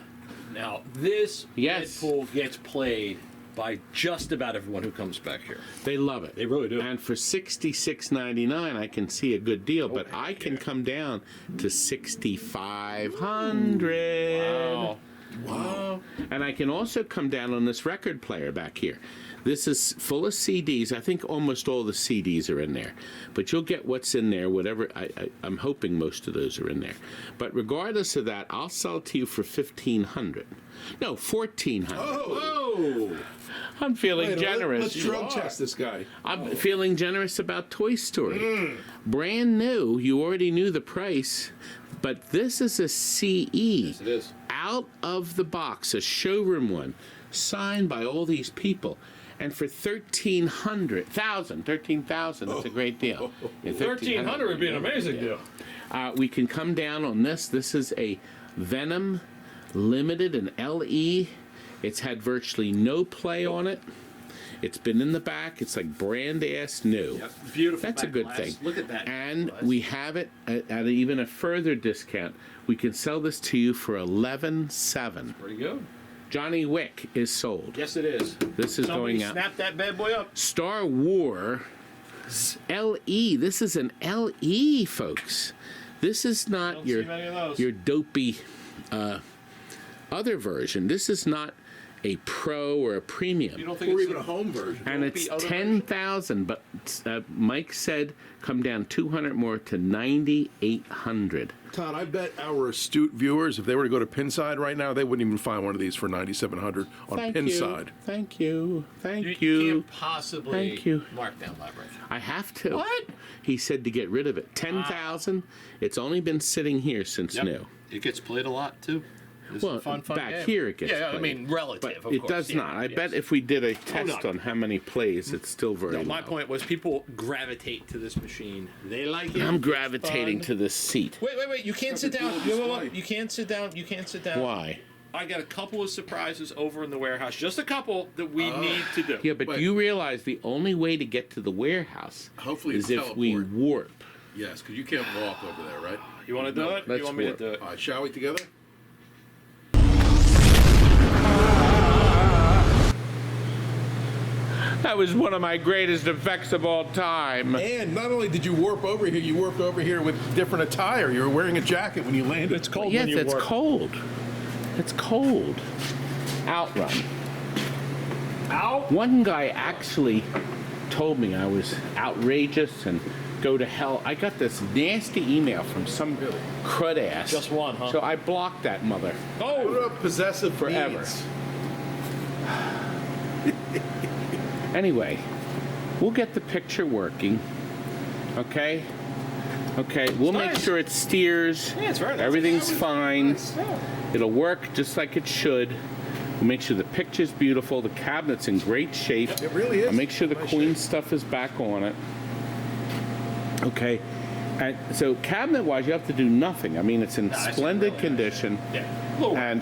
Now, this Yes. Deadpool gets played by just about everyone who comes back here. They love it. They really do. And for $66.99, I can see a good deal, but I can come down to 6,500. Wow. And I can also come down on this record player back here. This is full of CDs. I think almost all the CDs are in there. But you'll get what's in there, whatever. I'm hoping most of those are in there. But regardless of that, I'll sell it to you for $1,500. No, $1,400. Whoa! I'm feeling Wait, generous. Let's drug test this guy. I'm feeling generous about Toy Story. Brand new. You already knew the price. But this is a CE. Yes, it is. Out of the box, a showroom one, signed by all these people. And for 13,000, that's a great deal. Yeah, 1,300 would be an amazing deal. We can come down on this. This is a Venom Limited, an LE. It's had virtually no play on it. It's been in the back. It's like brand ass new. Yep, beautiful. That's a back good glass. thing. Look at that. And glass. we have it at even a further discount. We can sell this to you for 11,700. Pretty good. Johnny Wick is sold. Yes, it is. This is Somebody going out. snap that bad boy up. Star Wars LE. This is an LE, folks. This is not Don't your see many of those. your dopey other version. This is not a pro or a premium. You don't think Or it's even a home version. And it's 10,000, but Mike said come down 200 more to 9,800. Todd, I bet our astute viewers, if they were to go to Pinside right now, they wouldn't even find one of these for 9,700 on Thank Pinside. you. Thank you. Thank You you. can't possibly Thank you. mark down Labyrinth. I have to. What? He said to get rid of it. 10,000. It's only been sitting here since new. It gets played a lot, too. This Well, is a fun back game. here it gets Yeah, I played. mean, relative, But of it course. does Yeah, not. I yes. bet if we did a test no. on how many plays, it's still very No, my low. point was people gravitate to this machine. They like it. I'm It's gravitating fun. to this seat. Wait. You can't sit down. You can't sit down. You can't sit down. Why? I got a couple of surprises over in the warehouse. Just a couple that we need to do. Yeah, but Wait. you realize the only way to get to the warehouse Hopefully is it's if we teleport. warp. Yes, because you can't walk over there, right? You want to do it? let's You want me to work. do it? All right, shall we together? That was one of my greatest effects of all time. And not only did you warp over here, you warped over here with different attire. You were wearing a jacket when you landed. It's cold Yes, when you it's warp. cold. It's cold. Outrun. Ow! One guy actually told me I was outrageous and go to hell. I got this nasty email from some crud ass. Just one, huh? So I blocked that mother. What Oh! about possessive Forever. needs? Anyway, we'll get the picture working. Okay? Okay, we'll make nice. sure it steers. Yeah, it's very nice. Everything's fine. Yeah. It'll work just like it should. We'll make sure the picture's beautiful. The cabinet's in great shape. It really is. I'll make sure the Nice queen shape. stuff is back on it. Okay. And so cabinet-wise, you have to do nothing. I mean, it's in it's splendid really condition. Yeah. Lower. And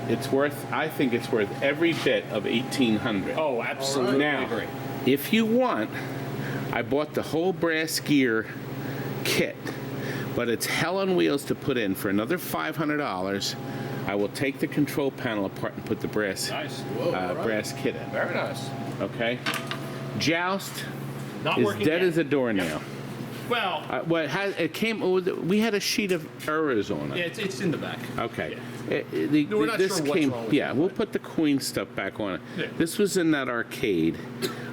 it's worth, I think it's worth every bit of 1,800. Oh, absolutely Now, agree. if you want, I bought the whole brass gear kit, but it's hell on wheels to put in. For another $500, I will take the control panel apart and put the brass Nice. brass kit in. Very nice. Okay. Joust Not is working dead yet. as a doornail. Well, It came. We had a sheet of errors on it. yeah, it's in the back. Okay. We're not This sure what's came. wrong with Yeah, it, we'll but- put the queen stuff back on it. Yeah. This was in that arcade.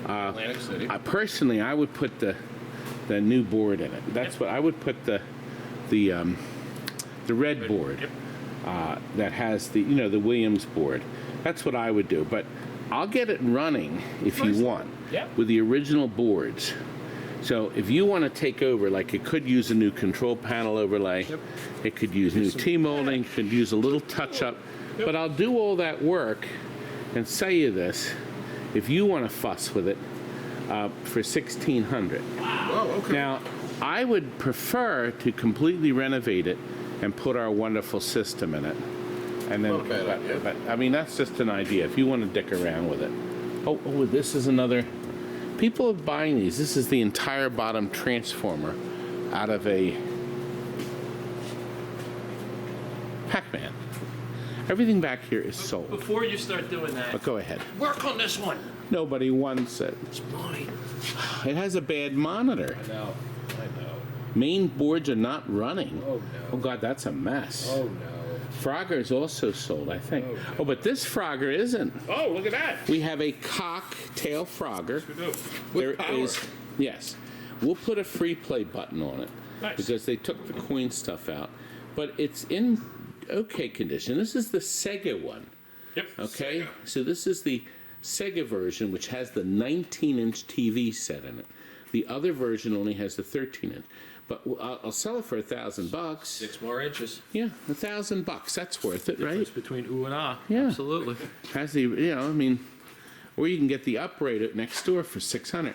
Atlantic City. Personally, I would put the new board in it. That's what I would put the red board Yep. that has the the Williams board. That's what I would do. But I'll get it running if you want Yep. with the original boards. So if you want to take over, like it could use a new control panel overlay, it could use new T-molding, could use a little touch-up, but I'll do all that work and sell you this if you want to fuss with it for $1,600. Oh, okay. Now, I would prefer to completely renovate it and put our wonderful system in it. And then, Not a bad idea. but I mean, that's just an idea if you want to dick around with it. Oh, this is another. People are buying these. This is the entire bottom transformer out of a Pac-Man. Everything back here is sold. Before you start doing that, But go ahead. work on this one. Nobody wants it. It's mine. It has a bad monitor. I know. Main boards are not running. Oh, no. Oh God, that's a mess. Oh, no. Frogger's also sold, I think. Oh, but this Frogger isn't. Oh, look at that. We have a cocktail Frogger. There power. is, yes. We'll put a free play button on it Nice. because they took the Queen stuff out, but it's in okay condition. This is the Sega one. Yep. Okay, so this is the Sega version, which has the 19-inch TV set in it. The other version only has the 13-inch. But I'll sell it for $1,000. 6 more inches. Yeah, $1,000. That's worth it, right? Difference between ooh and ah. Yeah. Absolutely. Has the I mean, or you can get the uprated next door for $600.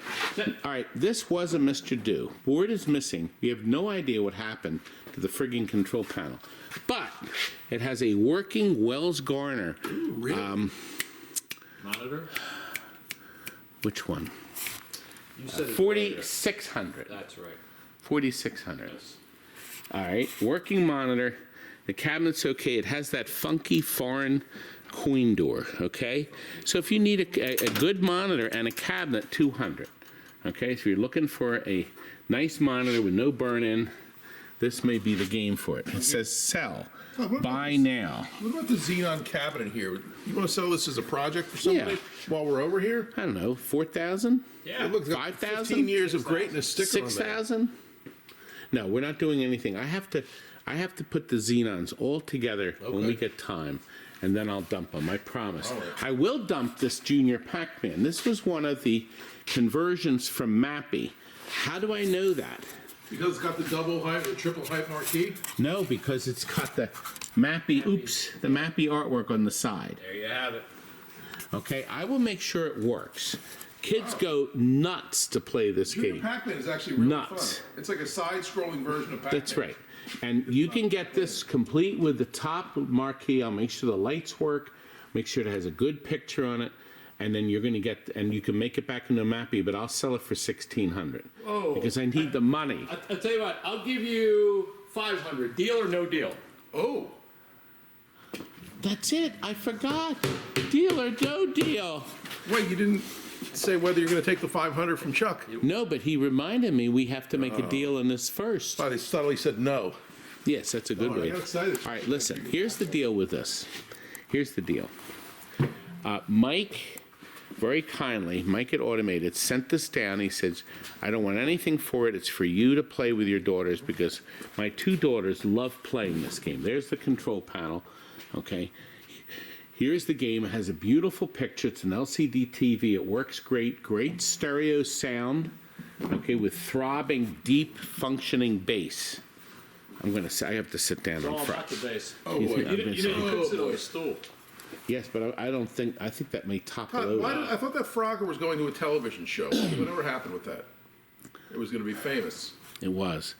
All right, this was a Mr. Do. Board is missing. We have no idea what happened to the frigging control panel, but it has a working Wells Garner. Monitor. Which one? You said it 4600. earlier. That's right. 4600. Yes. All right, working monitor. The cabinet's okay. It has that funky foreign queen door, okay? So if you need a good monitor and a cabinet, 200. Okay, so you're looking for a nice monitor with no burn-in, this may be the game for it. It says sell, buy now. What about the Xenon cabinet here? You want to sell this as a project for somebody Yeah. while we're over here? I don't know, 4,000? Yeah. It looks like 5,000? 15 years of greatness sticker on that. 6,000? No, we're not doing anything. I have to put the Xenons all together when we get time, and then I'll dump them. I promise. I will dump this Junior Pac-Man. This was one of the conversions from Mappy. How do I know that? Because it's got the double height or triple height marquee? No, because it's got the Mappy, the Mappy artwork on the side. There you have it. Okay, I will make sure it works. Kids go nuts to play this Junior game. Pac-Man is actually really Nuts. fun. It's like a side-scrolling version of Pac-Man. That's right. And you can get this complete with the top marquee. I'll make sure the lights work, make sure it has a good picture on it, and then you're going to get, and you can make it back into a Mappy, but I'll sell it for $1,600. Whoa. Because I need the money. I'll tell you what, I'll give you 500. Deal or no deal? Oh. That's it. I forgot. Deal or no deal. Wait, you didn't say whether you're going to take the 500 from Chuck. No, but he reminded me we have to make a deal on this first. But he subtly said no. Yes, that's a good Oh, I way. got excited. All right, listen. Here's the deal with this. Here's the deal. Mike, very kindly, Mike at Automated sent this down. He says, I don't want anything for it. It's for you to play with your daughters because my two daughters love playing this game. There's the control panel. Okay. Here's the game. It has a beautiful picture. It's an LCD TV. It works great. Great stereo sound. Okay, with throbbing, deep, functioning bass. I'm gonna say I have to sit down It's in all front. about the base. Oh, Excuse boy. me, You I've didn't, been you sitting- didn't sit on boy. a stool. Yes, but I don't think. I think that may topple Todd, over. I thought that Frogger was going to a television show. Whatever happened with that? It was going to be famous. It was.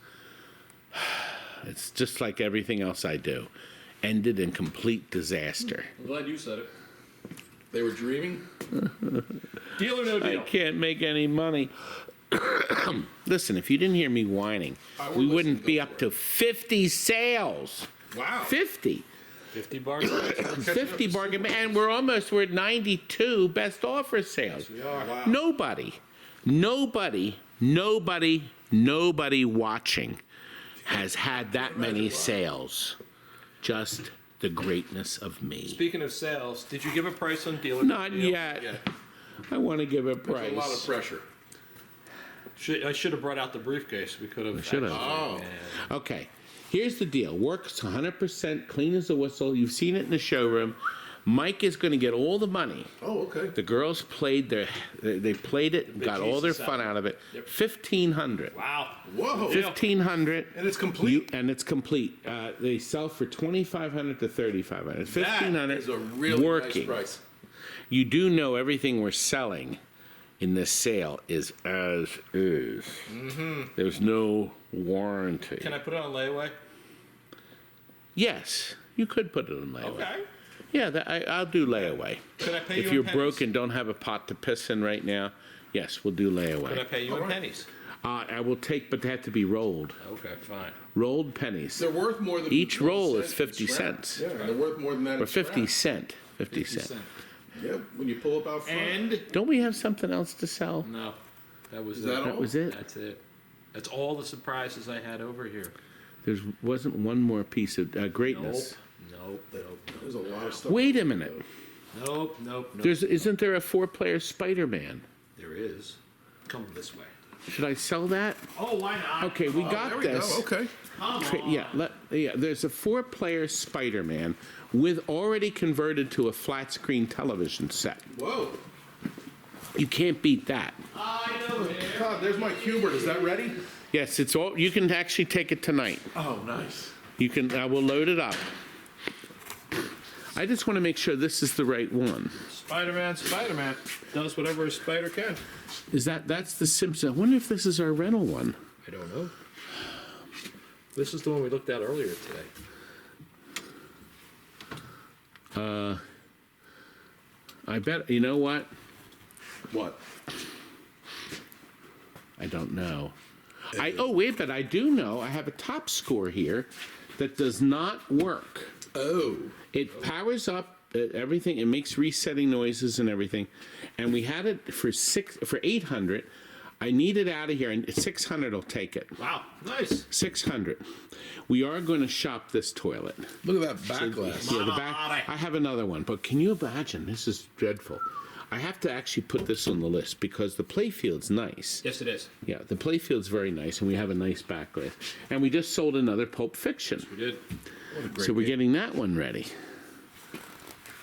It's just like everything else I do. Ended in complete disaster. I'm glad you said it. They were dreaming. Deal or no I deal? can't make any money. Listen, if you didn't hear me whining, I we will wouldn't listen, be go up for to 50 sales. Wow. 50. 50 bars. 50 bargain, and we're at 92 best offer sales. Wow. Nobody watching has had that many sales. Just the greatness of me. Speaking of sales, did you give a price on deal or Not no deal? yet. Yeah. I want to give a There's a lot of price. pressure. I should have brought out the briefcase. We could have. Should have. Oh. Okay, here's the deal. Works 100% clean as a whistle. You've seen it in the showroom. Mike is going to get all the money. Oh, okay. The girls played they played it, got all their fun out of it. 1,500. Wow. Whoa. 1,500. And it's complete. And it's complete. They sell for 2,500 to 3,500. 1,500 That is a really working. nice price. You do know everything we're selling in this sale is as is. There's no warranty. Can I put it on layaway? Yes, you could put it on layaway. Okay. Yeah, I'll do layaway. Could I pay you If in you're pennies? broke and don't have a pot to piss in right now, yes, we'll do Could I layaway. pay you in pennies? I will take, but they have to be rolled. Okay, fine. Rolled pennies. They're worth more than Each roll is cents 50 in scrap. cents. Yeah, and they're worth more than that. Or in 50 scrap. cent. 50 cent. Yeah, when you pull up out front. And Don't we have something else to sell? no, that was Is that it. That was it. That's it. That's all the surprises I had over here. There wasn't one more piece of greatness. Nope. There's a lot of stuff. Wait a minute. Nope. Isn't there a 4-player Spider-Man? There is. Come this way. Should I sell that? Oh, why not? Okay, we got There we this. go. Okay. Yeah, there's a 4-player Spider-Man with already converted to a flat-screen television set. Whoa. You can't beat that. I know it. Todd, there's my Hubert. Is that ready? Yes, it's all. You can actually take it tonight. Oh, nice. You can. I will load it up. I just want to make sure this is the right one. Spider-Man does whatever a spider can. That's the Simpson? I wonder if this is our rental one. I don't know. This is the one we looked at earlier today. I bet. You know what? What? I don't know. Wait, but I do know. I have a top score here that does not work. Oh. It powers up everything. It makes resetting noises and everything. And we had it for 800. I need it out of here, and 600 will take it. Wow, nice. 600. We are going to shop this toilet. Look at that back glass. Yeah, the back. I have another one, but can you imagine? This is dreadful. I have to actually put this on the list because the playfield's nice. Yes, it is. Yeah, the playfield's very nice, and we have a nice back glass. And we just sold another Pulp Fiction. We did. So we're getting that one ready.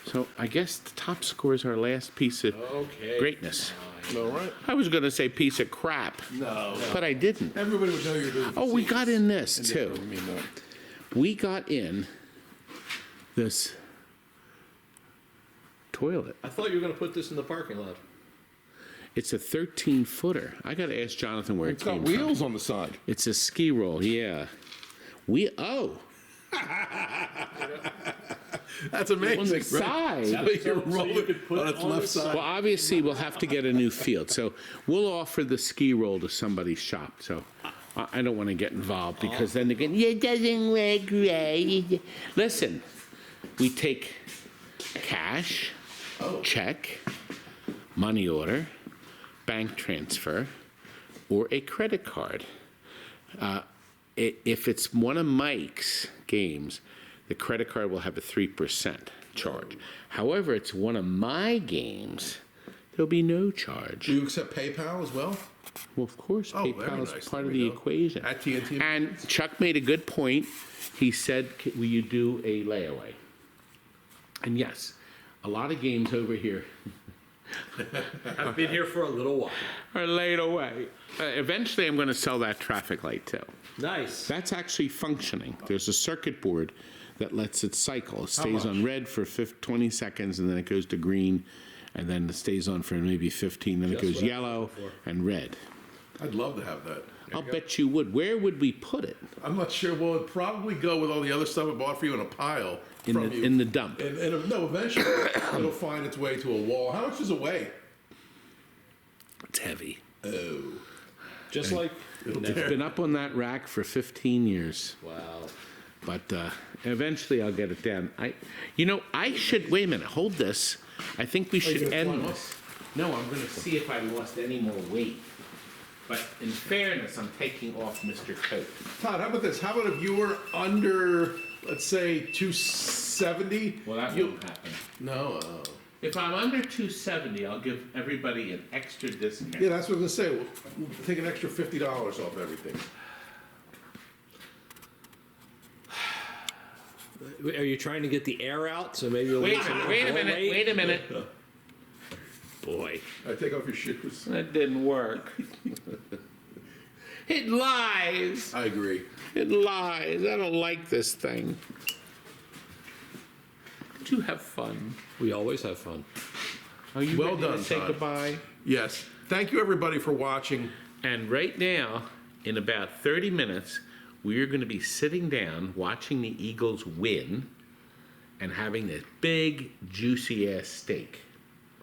So I guess the top score is our last piece of Okay. greatness. All right. I was going to say piece of crap, No. but I didn't. Everybody would know you're doing. Oh, we got in this too. I mean, no. We got in this toilet. I thought you were going to put this in the parking lot. It's a 13-footer. I got to ask Jonathan where It's it got came wheels from. on the side. It's a ski roll, yeah. Oh, That's amazing. on the right? side. So you roll you it could put on it its on left the side. Well, obviously, we'll have to get a new field. So we'll offer the ski roll to somebody's shop. So I don't want to get involved because then again, yeah, it doesn't work right. Listen, we take cash, check, money order, bank transfer, or a credit card. If it's one of Mike's games, the credit card will have a 3% charge. However, it's one of my games, there'll be no charge. Do you accept PayPal as well? Well, of course, Oh, very PayPal is nice. part There of we the go. equation. At TNT. And Chuck made a good point. He said, will you do a layaway? And yes, a lot of games over here I've been here for a little while. are laid away. Eventually, I'm going to sell that traffic light too. Nice. That's actually functioning. There's a circuit board that lets it cycle. It stays on red for 20 seconds, and then it goes to green, and then it stays on for maybe 15, then it Just goes what I'm yellow looking for. and red. I'd love to have that. I'll bet you would. Where would we put it? I'm not sure. Well, it'd probably go with all the other stuff I bought for you in a pile. In from the you. in the dump. And no, eventually it'll find its way to a wall. How much does it weigh? It's heavy. Oh. Just like. It's been up on that rack for 15 years. Wow. But eventually I'll get it down. I should, wait a minute, hold this. I think we should gonna end climb up? this. No, I'm going to see if I lost any more weight. But in fairness, I'm taking off Mr. Coat. Todd, how about this? How about if you were under, let's say, 270? Well, that you- won't happen. No. If I'm under 270, I'll give everybody an extra discount. Yeah, that's what I was going to say. We'll take an extra $50 off everything. Are you trying to get the air out? So maybe you'll Wait lose a minute, some wait a more minute, weight? wait a minute. Boy, I take off your shoes. that didn't work. It lies. I agree. It lies. I don't like this thing. Did you have fun? We always have fun. Are you Well ready done, to say Todd. goodbye? Yes. Thank you, everybody, for watching. And right now, in about 30 minutes, we are going to be sitting down watching the Eagles win and having this big, juicy ass steak.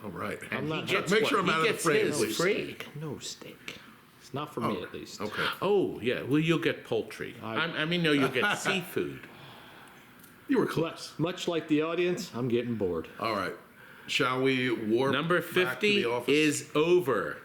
All right. And not- he gets Make what? sure I'm He out of the gets frame, his please. free. No steak. It's not for me, at least. Okay. Oh, yeah. Well, you'll get poultry. No, you'll get seafood. You were close. Much like the audience, I'm getting bored. All right. Shall we warp Number back to 50 the office? is over.